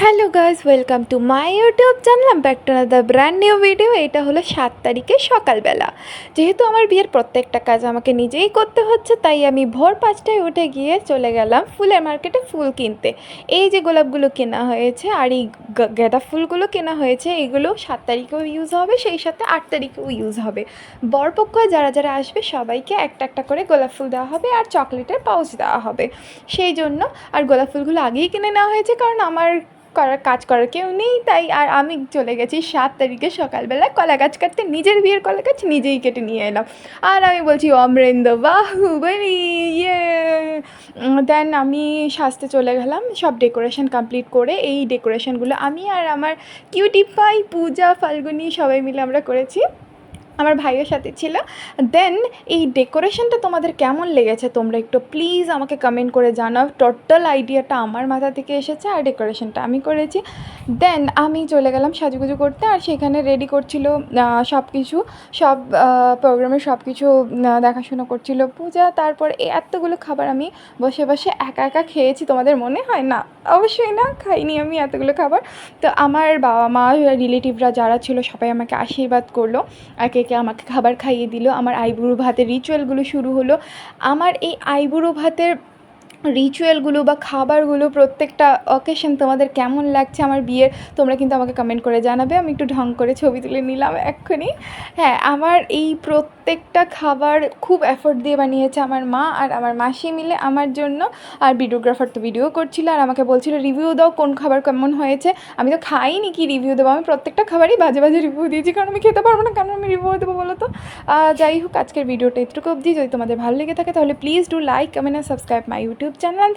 Hello guys, welcome to my YouTube channel, back to another brand new video. এটা হলো 7 তারিখে সকালবেলা। যেহেতু আমার বিয়ের প্রত্যেকটা কাজ আমাকে নিজেই করতে হচ্ছে, তাই আমি ভোর 5টায় উঠে গিয়ে চলে গেলাম ফুলের মার্কেটে ফুল কিনতে। এই যে গোলাপগুলো কেনা হয়েছে আর এই গাঁদা ফুলগুলো কেনা হয়েছে, এগুলো 7 তারিখেও ইউজ হবে, সেই সাথে 8 তারিখেও ইউজ হবে। বরপক্ষ যারা যারা আসবে সবাইকে একটা একটা করে গোলাপ ফুল দেওয়া হবে আর চকলেটের পাউচ দেওয়া হবে। সেই জন্য আর গোলাপ ফুলগুলো আগেই কিনে নেওয়া হয়েছে, কারণ আমার কাজ করার কেউ নেই, তাই আর আমি চলে গেছি 7 তারিখে সকালবেলা কলা গাছ কাটতে। নিজের বিয়ের কলা গাছ নিজেই কেটে নিয়ে এলাম। আর আমি বলছি অমরেন্দ্র বাহুবলী ইয়ে। দেন আমি সাজতে চলে গেলাম, সব ডেকোরেশন কমপ্লিট করে। এই ডেকোরেশনগুলো আমি আর আমার কিউটি পাই পূজা, ফাল্গুনি সবাই মিলে আমরা করেছি। আমার ভাইয়ের সাথে ছিল। দেন এই ডেকোরেশনটা তোমাদের কেমন লেগেছে তোমরা একটু প্লিজ আমাকে কমেন্ট করে জানাও। টোটাল আইডিয়াটা আমার মাথা থেকে এসেছে আর ডেকোরেশনটা আমি করেছি। দেন আমি চলে গেলাম সাজুগুজু করতে, আর সেখানে রেডি করছিল সব কিছু, সব প্রোগ্রামের সব কিছু দেখাশোনা করছিল পূজা। তারপর এতগুলো খাবার আমি বসে বসে একা একা খেয়েছি, তোমাদের মনে হয়? না, অবশ্যই না, খাইনি আমি এতগুলো খাবার। তো আমার বাবা মা, রিলেটিভরা যারা ছিল সবাই আমাকে আশীর্বাদ করলো, একে একে আমাকে খাবার খাইয়ে দিল। আমার আইবুড়ো ভাতের রিচুয়ালগুলো শুরু হলো। আমার এই আইবুড়ো ভাতের রিচুয়ালগুলো বা খাবারগুলো, প্রত্যেকটা অকেশন তোমাদের কেমন লাগছে আমার বিয়ের, তোমরা কিন্তু আমাকে কমেন্ট করে জানাবে। আমি একটু ঢং করে ছবি তুলে নিলাম এক্ষুনি। হ্যাঁ, আমার এই প্রত্যেকটা খাবার খুব এফোর্ট দিয়ে বানিয়েছে আমার মা আর আমার মাসি মিলে আমার জন্য। আর ভিডিওগ্রাফার তো ভিডিও করছিল আর আমাকে বলছিল রিভিউ দাও কোন খাবার কেমন হয়েছে। আমি তো খাইনি, কি রিভিউ দেবো? আমি প্রত্যেকটা খাবারই বাজে বাজে রিভিউ দিয়েছি, কারণ আমি খেতে পারবো না, কেন আমি রিভিউ দেবো বলো তো? যাই হোক, আজকের ভিডিওটা এটুকু অবধি। যদি তোমাদের ভালো লেগে থাকে তাহলে প্লিজ ডু লাইক, কমেন্ট আর subscribe my YouTube channel. Thank